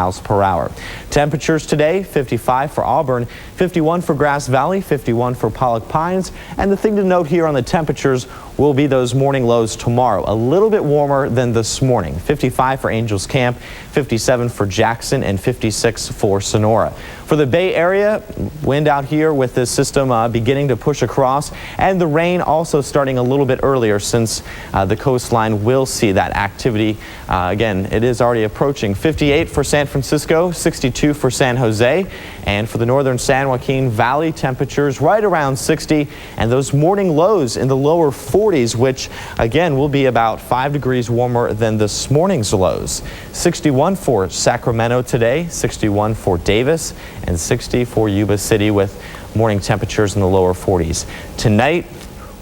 miles per hour. Temperatures today, 55 for Auburn, 51 for Grass Valley, 51 for Pollock Pines. And the thing to note here on the temperatures will be those morning lows tomorrow. A little bit warmer than this morning. 55 for Angels Camp, 57 for Jackson, and 56 for Sonora. For the Bay Area, wind out here with this system beginning to push across, and the rain also starting a little bit earlier since the coastline will see that activity. Again, it is already approaching. 58 for San Francisco, 62 for San Jose, and for the northern San Joaquin Valley, temperatures right around 60, and those morning lows in the lower 40s, which again will be about 5 degrees warmer than this morning's lows. 61 for Sacramento today, 61 for Davis, and 60 for Yuba City with morning temperatures in the lower 40s. Tonight,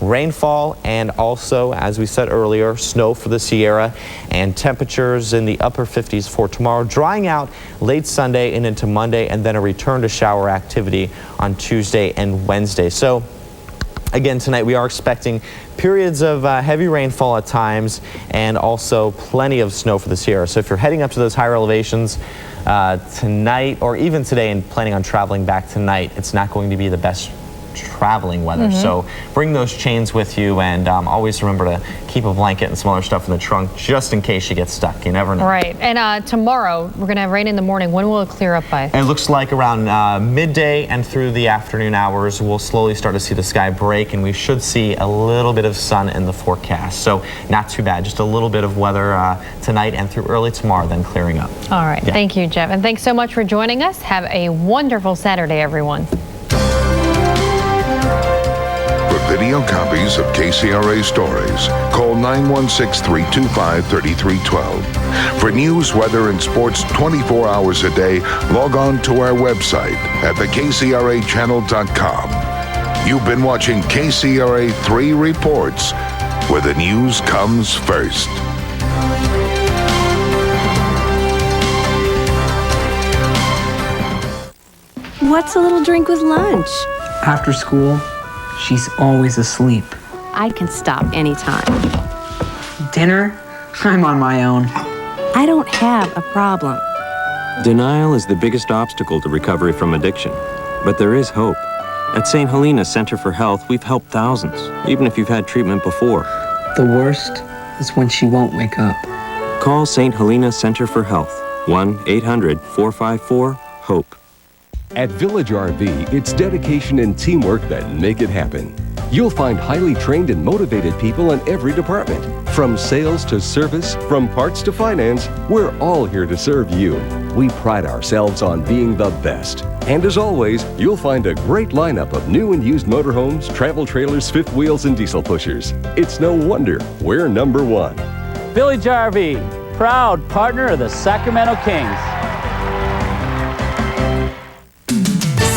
rainfall and also, as we said earlier, snow for the Sierra, and temperatures in the upper 50s for tomorrow, drying out late Sunday and into Monday, and then a return to shower activity on Tuesday and Wednesday. So again, tonight we are expecting periods of heavy rainfall at times and also plenty of snow for the Sierra. So if you're heading up to those higher elevations tonight or even today and planning on traveling back tonight, it's not going to be the best traveling weather. So bring those chains with you, and always remember to keep a blanket and some other stuff in the trunk just in case you get stuck. You never know. Right. And tomorrow we're going to have rain in the morning. When will it clear up by? And it looks like around midday and through the afternoon hours we'll slowly start to see the sky break, and we should see a little bit of sun in the forecast. So not too bad. Just a little bit of weather tonight and through early tomorrow, then clearing up. All right. Yeah. Thank you, Jeff. And thanks so much for joining us. Have a wonderful Saturday, everyone. Video copies of KCRA stories. Call 916-325-3312. For news, weather, and sports 24 hours a day, log on to our website at thekcrachannel.com. You've been watching KCRA 3 Reports, where the news comes first. What's a little drink with lunch? After school, she's always asleep. I can stop anytime. Dinner? I'm on my own. I don't have a problem. Denial is the biggest obstacle to recovery from addiction. But there is hope. At St. Helena Center for Health, we've helped thousands, even if you've had treatment before. The worst is when she won't wake up. Call St. Helena Center for Health, 1-800-454-HOPE. At Village RV, it's dedication and teamwork that make it happen. You'll find highly trained and motivated people in every department. From sales to service, from parts to finance, we're all here to serve you. We pride ourselves on being the best. And as always, you'll find a great lineup of new and used motorhomes, travel trailers, fifth wheels, and diesel pushers. It's no wonder we're #1. Village RV, proud partner of the Sacramento Kings.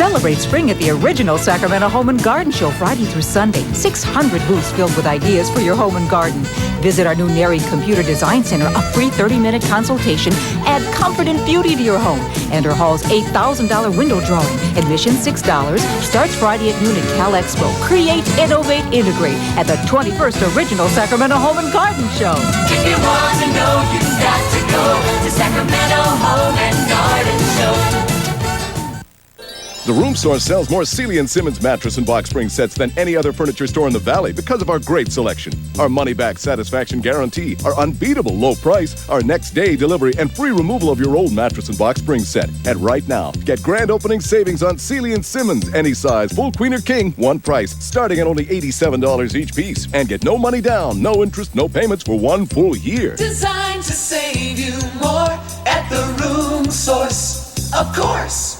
Celebrate spring at the original Sacramento Home and Garden Show Friday through Sunday. 600 booths filled with ideas for your home and garden. Visit our new Neri Computer Design Center, a free 30-minute consultation. Add comfort and beauty to your home. Enter Hall's $8,000 window drawing. Admission $6. Starts Friday at noon at Cal Expo. Create, innovate, integrate at the 21st original Sacramento Home and Garden Show. If you want to know, you've got to go to Sacramento Home and Garden Show. The Room Store sells more Sealy & Simmons mattress and box spring sets than any other furniture store in the Valley because of our great selection, our money-back satisfaction guarantee, our unbeatable low price, our next-day delivery, and free removal of your old mattress and box spring set. And right now, get grand opening savings on Sealy & Simmons, any size, full queen or king, one price, starting at only $87 each piece. And get no money down, no interest, no payments for 1 full year. Designed to save you more at the Room Source, of course.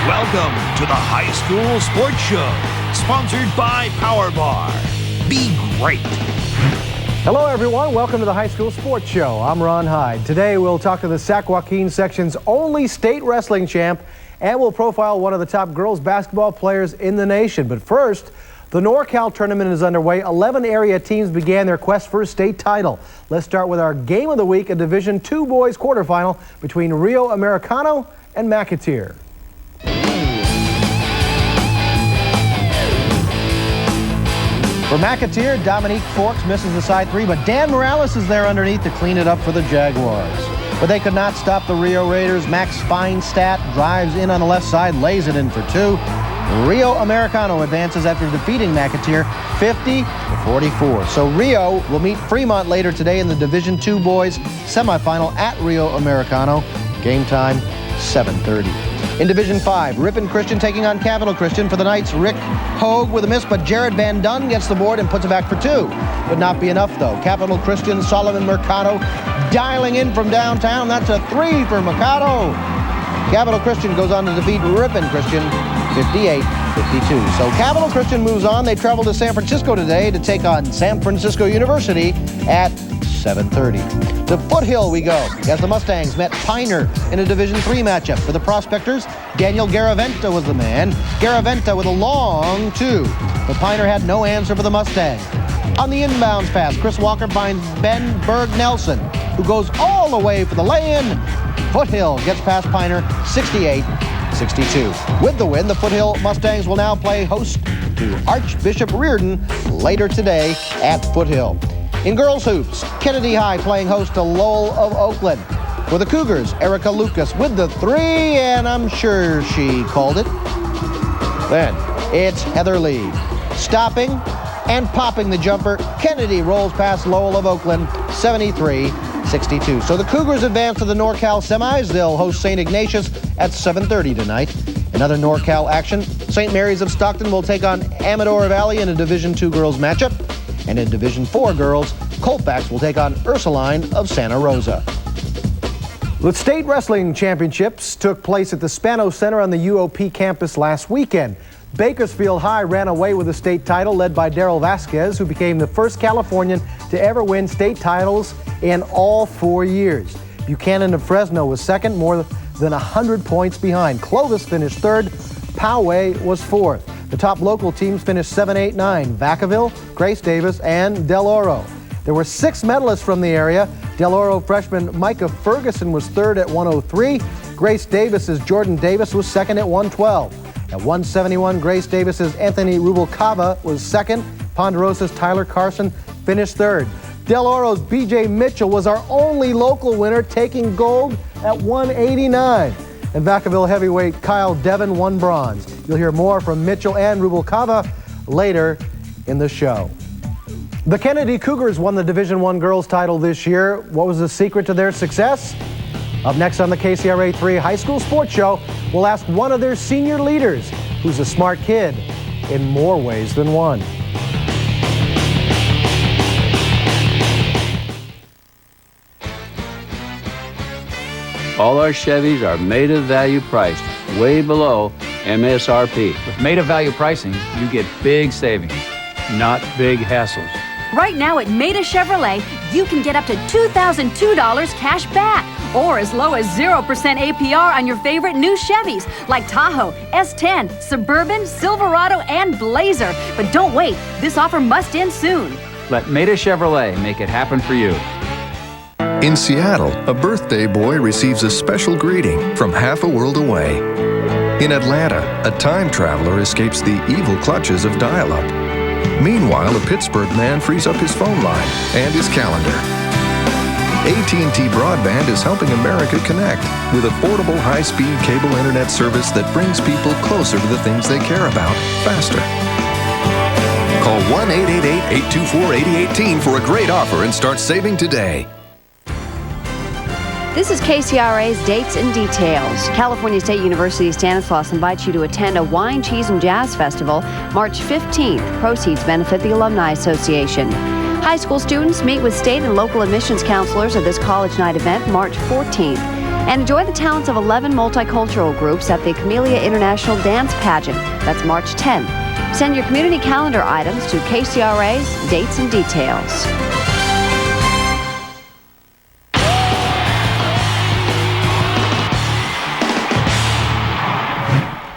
Welcome to the High School Sports Show, sponsored by Power Bar. Be great. Hello, everyone. Welcome to the High School Sports Show. I'm Ron Hyde. Today, we'll talk to the Sac Joaquin section's only state wrestling champ, and we'll profile one of the top girls basketball players in the nation. But first, the NorCal tournament is underway. 11 area teams began their quest for a state title. Let's start with our game of the week, a Division II boys quarterfinal between Rio Americano and McAteer. For McAteer, Dominique Forks misses the side three, but Dan Morales is there underneath to clean it up for the Jaguars. But they could not stop the Rio Raiders. Max Feinstat drives in on the left side, lays it in for two. Rio Americano advances after defeating McAteer 50-44. So Rio will meet Fremont later today in the Division II boys semifinal at Rio Americano. Game time 7:30. In Division 5, Ripon Christian taking on Capital Christian. For the Knights, Rick Hogue with a miss, but Jared Van Dunn gets the board and puts it back for two. Would not be enough, though. Capital Christian, Solomon Mercado dialing in from downtown. That's a three for Mercado. Capital Christian goes on to defeat Ripon Christian 58-52. So Capital Christian moves on. They travel to San Francisco today to take on San Francisco University at 7:30. To Foothill we go, as the Mustangs met Piner in a Division III matchup. For the Prospectors, Daniel Garaventa was the man. Garaventa with a long two, but Piner had no answer for the Mustangs. On the inbounds pass, Chris Walker finds Ben Berg Nelson, who goes all the way for the lay-in. Foothill gets past Piner 68-62. With the win, the Foothill Mustangs will now play host to Archbishop Reardon later today at Foothill. In girls hoops, Kennedy High playing host to Lowell of Oakland. For the Cougars, Erica Lucas with the three, and I'm sure she called it. Then it's Heather Lee stopping and popping the jumper. Kennedy rolls past Lowell of Oakland 73-62. So the Cougars advance to the NorCal semis. They'll host St. Ignatius at 7:30 tonight. Another NorCal action, St. Mary's of Stockton will take on Amador Valley in a Division II girls matchup. And in Division IV girls, Colfax will take on Ursuline of Santa Rosa. The state wrestling championships took place at the Spano Center on the UOP campus last weekend. Bakersfield High ran away with the state title, led by Daryl Vasquez, who became the first Californian to ever win state titles in all 4 years. Buchanan of Fresno was second, more than 100 points behind. Clovis finished third. Poway was fourth. The top local teams finished 7, 8, 9. Vacaville, Grace Davis, and Del Oro. There were 6 medalists from the area. Del Oro freshman Micah Ferguson was third at 103. Grace Davis's Jordan Davis was second at 112. At 171, Grace Davis's Anthony Rubalcaba was second. Ponderosa's Tyler Carson finished third. Del Oro's BJ Mitchell was our only local winner, taking gold at 189. And Vacaville heavyweight Kyle Devin won bronze. You'll hear more from Mitchell and Rubalcaba later in the show. The Kennedy Cougars won the Division I girls title this year. What was the secret to their success? Up next on the KCRA 3 High School Sports Show, we'll ask one of their senior leaders, who's a smart kid in more ways than one. All our Chevys are made of value priced, way below MSRP. With made of value pricing, you get big savings, not big hassles. Right now at Maida Chevrolet, you can get up to $2,002 cash back, or as low as 0% APR on your favorite new Chevys like Tahoe, S10, Suburban, Silverado, and Blazer. But don't wait, this offer must end soon. Let Maida Chevrolet make it happen for you. In Seattle, a birthday boy receives a special greeting from half a world away. In Atlanta, a time traveler escapes the evil clutches of dial-up. Meanwhile, a Pittsburgh man frees up his phone line and his calendar. AT&T Broadband is helping America connect with affordable high-speed cable internet service that brings people closer to the things they care about faster. Call 1-888-824-8018 for a great offer and start saving today. This is KCRA's Dates and Details. California State University Stanislaus invites you to attend a Wine, Cheese, and Jazz Festival March 15th. Proceeds benefit the Alumni Association. High school students meet with state and local admissions counselors at this college night event March 14th. And enjoy the talents of 11 multicultural groups at the Camellia International Dance Pageant. That's March 10th. Send your community calendar items to KCRA's Dates and Details.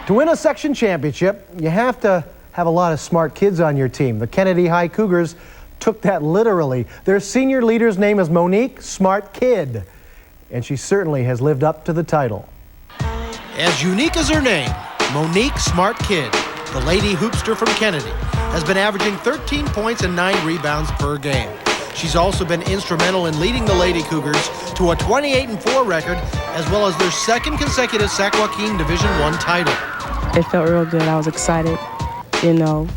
To win a section championship, you have to have a lot of smart kids on your team. The Kennedy High Cougars took that literally. Their senior leader's name is Monique Smart Kid, and she certainly has lived up to the title. As unique as her name, Monique Smart Kidd, the Lady Hoopster from Kennedy, has been averaging 13 points and 9 rebounds per game. She's also been instrumental in leading the Lady Cougars to a 28-4 record, as well as their second consecutive Sac Joaquin Division I title. It felt real good. I was excited,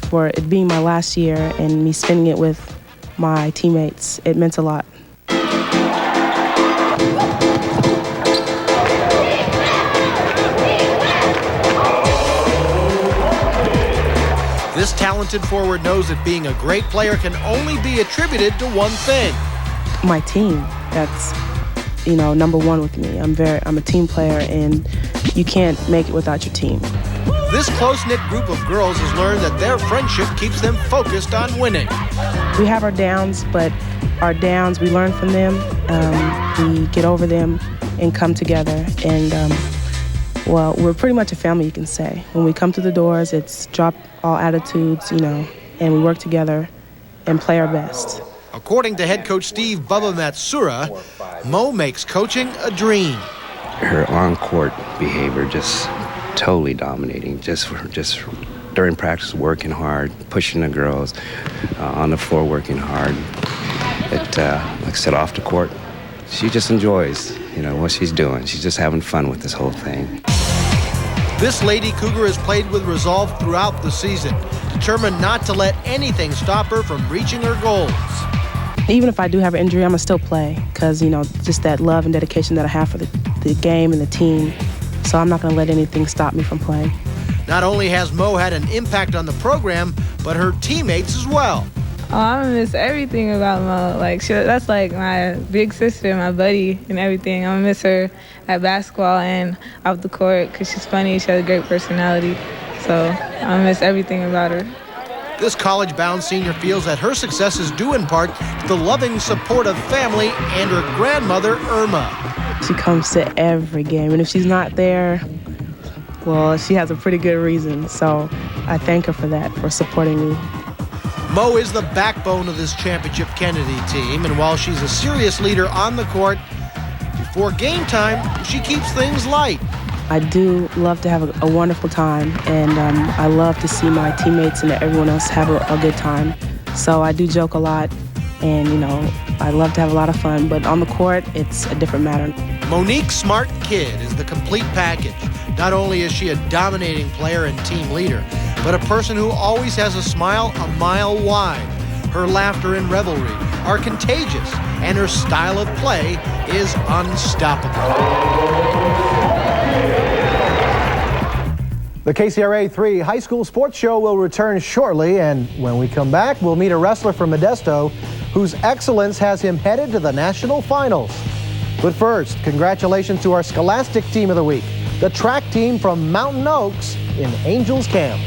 for it being my last year and me spending it with my teammates. It meant a lot. This talented forward knows that being a great player can only be attributed to one thing. My team, that's, number one with me. I'm a team player, and you can't make it without your team. This close-knit group of girls has learned that their friendship keeps them focused on winning. We have our downs, but our downs, we learn from them. We get over them and come together. And, we're pretty much a family, you can say. When we come through the doors, it's drop all attitudes, and we work together and play our best. According to head coach Steve Bubba Matsura, Mo makes coaching a dream. Her on-court behavior just totally dominating, just during practice working hard, pushing the girls, on the floor working hard. Like I said, off the court, she just enjoys, what she's doing. She's just having fun with this whole thing. This Lady Cougar has played with resolve throughout the season, determined not to let anything stop her from reaching her goals. Even if I do have an injury, I'm going to still play because, just that love and dedication that I have for the game and the team. So I'm not going to let anything stop me from playing. Not only has Mo had an impact on the program, but her teammates as well. Oh, I'm going to miss everything about Mo. That's like my big sister, my buddy, and everything. I'm going to miss her at basketball and off the court because she's funny. She has a great personality. So I'm going to miss everything about her. This college-bound senior feels that her success is due in part to the loving, supportive family and her grandmother, Irma. She comes to every game, and if she's not there, well, she has a pretty good reason. So I thank her for that, for supporting me. Mo is the backbone of this Championship Kennedy team, and while she's a serious leader on the court, before game time, she keeps things light. I do love to have a wonderful time, and I love to see my teammates and everyone else have a good time. So I do joke a lot, and, I love to have a lot of fun, but on the court, it's a different matter. Monique Smart Kidd is the complete package. Not only is she a dominating player and team leader, but a person who always has a smile a mile wide. Her laughter and revelry are contagious, and her style of play is unstoppable. The KCRA 3 High School Sports Show will return shortly, and when we come back, we'll meet a wrestler from Modesto whose excellence has him headed to the national finals. But first, congratulations to our Scholastic Team of the Week, the track team from Mountain Oaks in Angels Camp.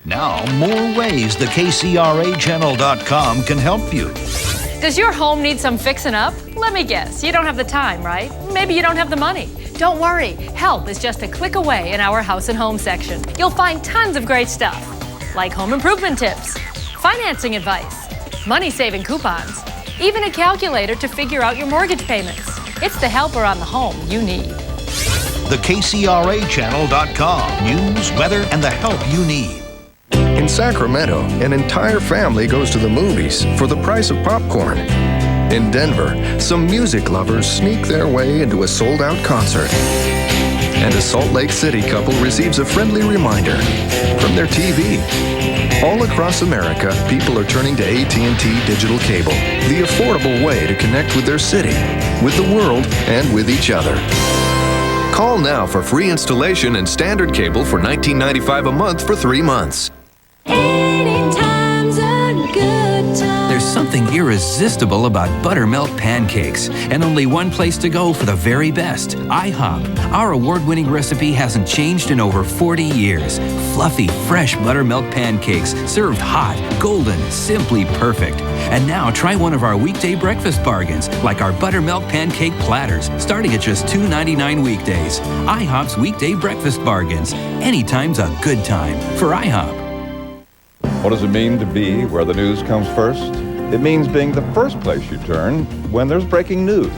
Now, more ways the KCRAchannel.com can help you. Does your home need some fixing up? Let me guess, you don't have the time, right? Maybe you don't have the money. Don't worry, help is just a click away in our House and Home section. You'll find tons of great stuff, like home improvement tips, financing advice, money-saving coupons, even a calculator to figure out your mortgage payments. It's the helper on the home you need. The KCRAchannel.com. News, weather, and the help you need. In Sacramento, an entire family goes to the movies for the price of popcorn. In Denver, some music lovers sneak their way into a sold-out concert. And a Salt Lake City couple receives a friendly reminder from their TV. All across America, people are turning to AT&T Digital Cable, the affordable way to connect with their city, with the world, and with each other. Call now for free installation and standard cable for $19.95 a month for 3 months. There's something irresistible about buttermilk pancakes, and only one place to go for the very best, IHOP. Our award-winning recipe hasn't changed in over 40 years. Fluffy, fresh buttermilk pancakes, served hot, golden, simply perfect. And now try one of our weekday breakfast bargains, like our buttermilk pancake platters, starting at just $2.99 weekdays. IHOP's weekday breakfast bargains. Anytime's a good time for IHOP. What does it mean to be where the news comes first? It means being the first place you turn when there's breaking news,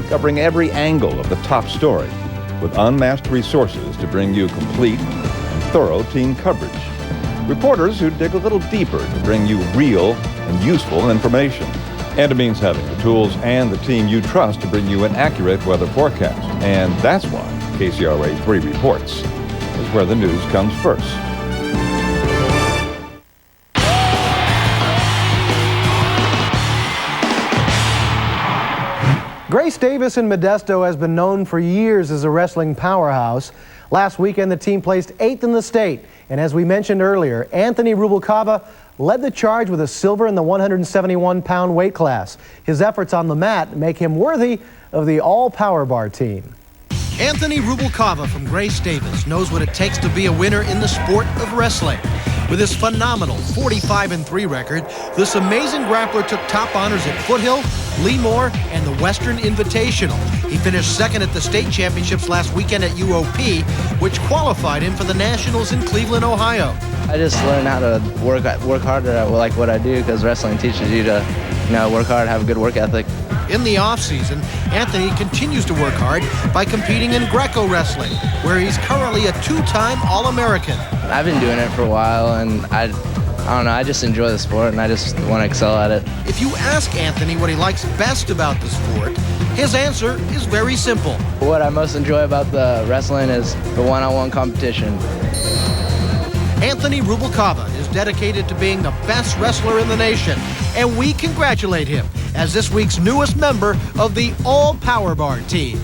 covering every angle of the top story with unmatched resources to bring you complete and thorough team coverage. Reporters who dig a little deeper to bring you real and useful information. And it means having the tools and the team you trust to bring you an accurate weather forecast. And that's why KCRA 3 Reports is where the news comes first. Grace Davis in Modesto has been known for years as a wrestling powerhouse. Last weekend, the team placed 8th in the state. And as we mentioned earlier, Anthony Rubalcaba led the charge with a silver in the 171-pound weight class. His efforts on the mat make him worthy of the all-power bar team. Anthony Rubalcaba from Grace Davis knows what it takes to be a winner in the sport of wrestling. With his phenomenal 45-3 record, this amazing grappler took top honors at Foothill, Lemoore, and the Western Invitational. He finished second at the state championships last weekend at UOP, which qualified him for the Nationals in Cleveland, Ohio. I just learned how to work harder at like what I do, because wrestling teaches you to, work hard, have a good work ethic. In the off-season, Anthony continues to work hard by competing in Greco wrestling, where he's currently a 2-time All-American. I've been doing it for a while, and I don't know, I just enjoy the sport, and I just want to excel at it. If you ask Anthony what he likes best about the sport, his answer is very simple. What I most enjoy about the wrestling is the one-on-one competition. Anthony Rubalcaba is dedicated to being the best wrestler in the nation, and we congratulate him as this week's newest member of the All Power Bar team.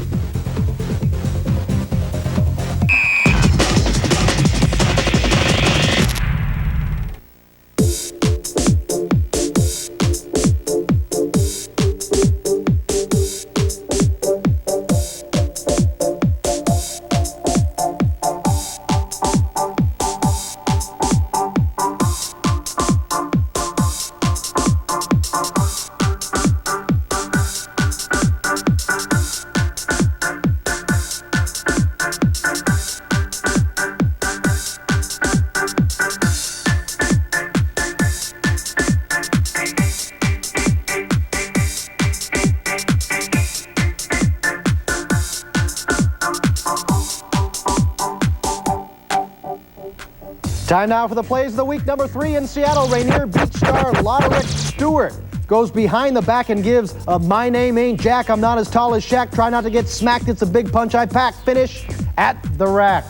Time now for the plays of the week. Number 3 in Seattle, Rainier Beach star Loderick Stewart goes behind the back and gives a "my name ain't Jack, I'm not as tall as Shaq, try not to get smacked, it's a big punch I pack" finish at the rack.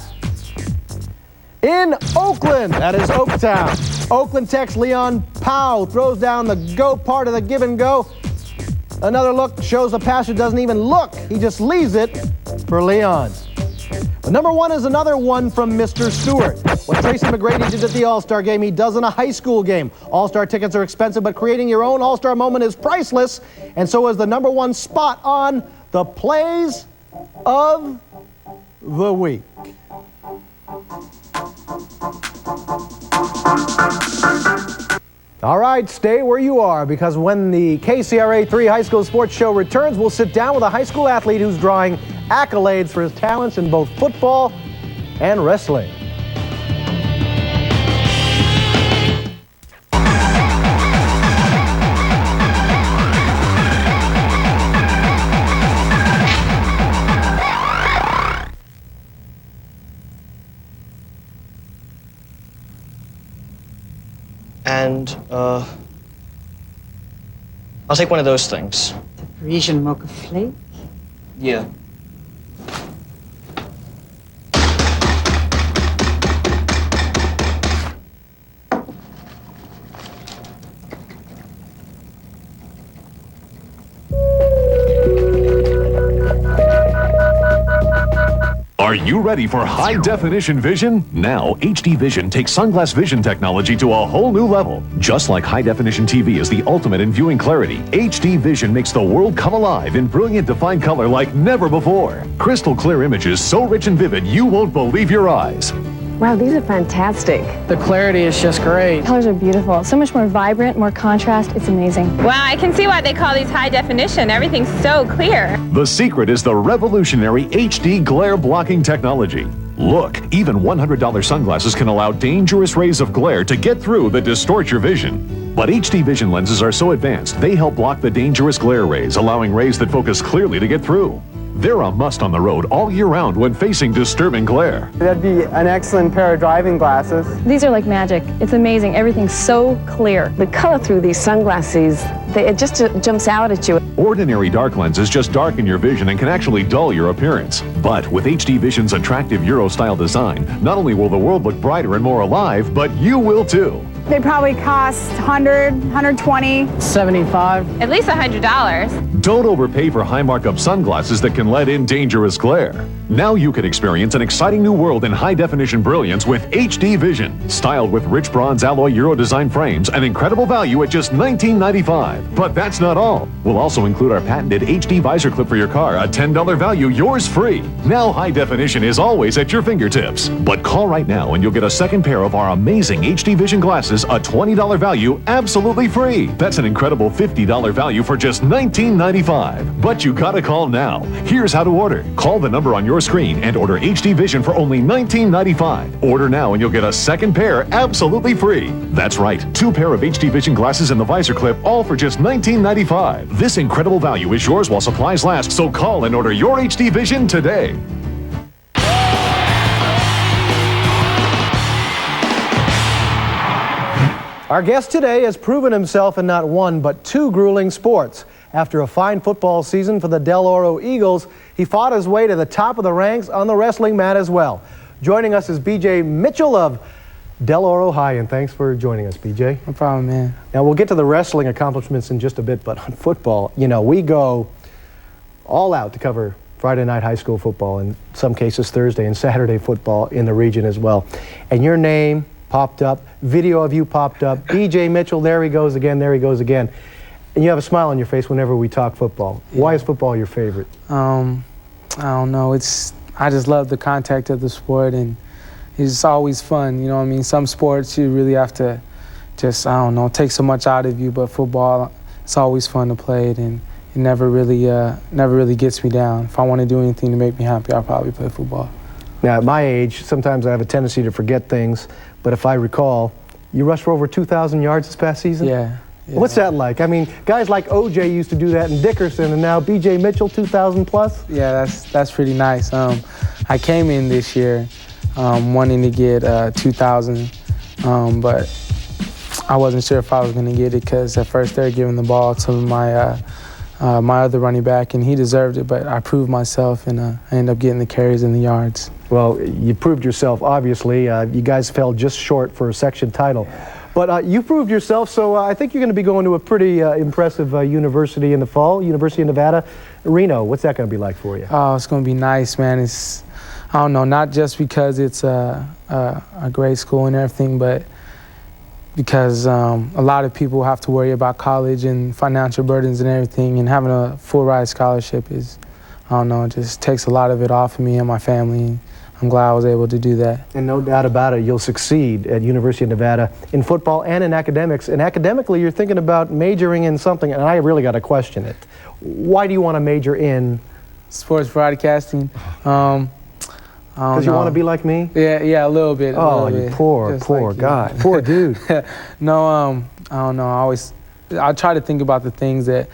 In Oakland, that is Oaktown, Oakland Tech's Leon Powell throws down the go part of the give and go. Another look shows the passer doesn't even look, he just leaves it for Leon. But number 1 is another one from Mr. Stewart. What Tracy McGrady did at the All-Star game, he does in a high school game. All-Star tickets are expensive, but creating your own All-Star moment is priceless. And so is the number 1 spot on the plays of the week. All right, stay where you are, because when the KCRA 3 High School Sports Show returns, we'll sit down with a high school athlete who's drawing accolades for his talents in both football and wrestling. And, I'll take one of those things. The Parisian mocha flake? Yeah. Are you ready for high-definition vision? Now, HD Vision takes sunglass vision technology to a whole new level. Just like high-definition TV is the ultimate in viewing clarity, HD Vision makes the world come alive in brilliant defined color like never before. Crystal clear images so rich and vivid you won't believe your eyes. Wow, these are fantastic. The clarity is just great. Colors are beautiful. So much more vibrant, more contrast. It's amazing. Wow, I can see why they call these high definition. Everything's so clear. The secret is the revolutionary HD glare blocking technology. Look, even $100 sunglasses can allow dangerous rays of glare to get through that distort your vision. But HD Vision lenses are so advanced, they help block the dangerous glare rays, allowing rays that focus clearly to get through. They're a must on the road all year round when facing disturbing glare. That'd be an excellent pair of driving glasses. These are like magic. It's amazing. Everything's so clear. The color through these sunglasses, it just jumps out at you. Ordinary dark lenses just darken your vision and can actually dull your appearance. But with HD Vision's attractive Euro-style design, not only will the world look brighter and more alive, but you will too. They probably cost $100, $120. $75. At least $100. Don't overpay for high markup sunglasses that can let in dangerous glare. Now you can experience an exciting new world in high-definition brilliance with HD Vision. Styled with rich bronze alloy Euro design frames, an incredible value at just $19.95. But that's not all. We'll also include our patented HD visor clip for your car, a $10 value, yours free. Now high definition is always at your fingertips. But call right now and you'll get a second pair of our amazing HD Vision glasses, a $20 value, absolutely free. That's an incredible $50 value for just $19.95. But you gotta call now. Here's how to order. Call the number on your screen and order HD Vision for only $19.95. Order now and you'll get a second pair absolutely free. That's right, 2 pair of HD Vision glasses and the visor clip, all for just $19.95. This incredible value is yours while supplies last, so call and order your HD Vision today. Our guest today has proven himself in not one, but 2 grueling sports. After a fine football season for the Del Oro Eagles, he fought his way to the top of the ranks on the wrestling mat as well. Joining us is BJ Mitchell of Del Oro High, and thanks for joining us, BJ. No problem, man. Now, we'll get to the wrestling accomplishments in just a bit, but on football, you know, we go all out to cover Friday night high school football, in some cases Thursday and Saturday football in the region as well. And your name popped up, video of you popped up, BJ Mitchell, there he goes again, there he goes again. And you have a smile on your face whenever we talk football. Why is football your favorite? I don't know. I just love the contact of the sport, and it's always fun. You know what I mean? Some sports you really have to just, I don't know, take so much out of you, but football, it's always fun to play it, and it never really gets me down. If I want to do anything to make me happy, I'll probably play football. Now, at my age, sometimes I have a tendency to forget things, but if I recall, you rushed for over 2,000 yards this past season? Yeah. What's that like? I mean, guys like OJ used to do that in Dickerson, and now BJ Mitchell, 2,000 plus? Yeah, that's pretty nice. I came in this year wanting to get 2,000, but I wasn't sure if I was going to get it because at first they were giving the ball to my other running back, and he deserved it, but I proved myself, and I ended up getting the carries and the yards. Well, you proved yourself, obviously. You guys fell just short for a section title. But you proved yourself, so I think you're going to be going to a pretty impressive university in the fall, University of Nevada, Reno. What's that going to be like for you? Oh, it's going to be nice, man. It's, I don't know, not just because it's a great school and everything, but because a lot of people have to worry about college and financial burdens and everything, and having a full ride scholarship is, I don't know, it just takes a lot of it off of me and my family. I'm glad I was able to do that. And no doubt about it, you'll succeed at University of Nevada in football and in academics. And academically, you're thinking about majoring in something, and I really got to question it. Why do you want to major in sports broadcasting? Because you want to be like me? Yeah, a little bit. Oh, you poor guy. Poor dude. No, I don't know. I try to think about the things that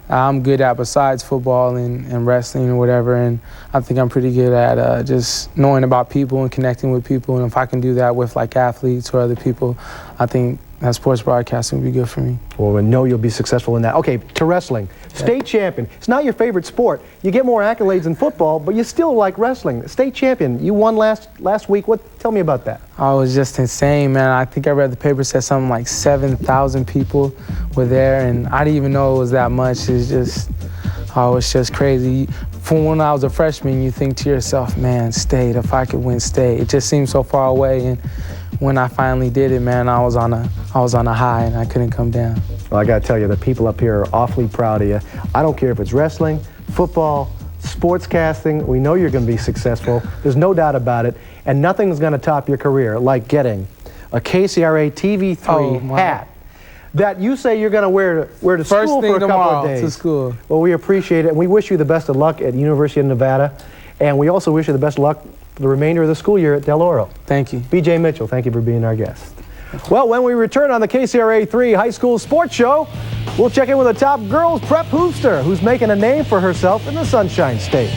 I'm good at besides football and wrestling or whatever, and I think I'm pretty good at just knowing about people and connecting with people, and if I can do that with like athletes or other people, I think that sports broadcasting would be good for me. Well, I know you'll be successful in that. Okay, to wrestling. State champion. It's not your favorite sport. You get more accolades in football, but you still like wrestling. State champion. You won last week. Tell me about that. Oh, it was just insane, man. I think I read the paper said something like 7,000 people were there, and I didn't even know it was that much. It's just crazy. From when I was a freshman, you think to yourself, man, state, if I could win state. It just seemed so far away, and when I finally did it, man, I was on a high, and I couldn't come down. Well, I got to tell you, the people up here are awfully proud of you. I don't care if it's wrestling, football, sportscasting. We know you're going to be successful. There's no doubt about it, and nothing's going to top your career like getting a KCRA TV3 hat that you say you're going to wear to school for a couple of days. To school. Well, we appreciate it, and we wish you the best of luck at University of Nevada, and we also wish you the best of luck for the remainder of the school year at Del Oro. Thank you. B.J. Mitchell, thank you for being our guest. Well, when we return on the KCRA 3 High School Sports Show, we'll check in with a top girls prep hoopster who's making a name for herself in the Sunshine State.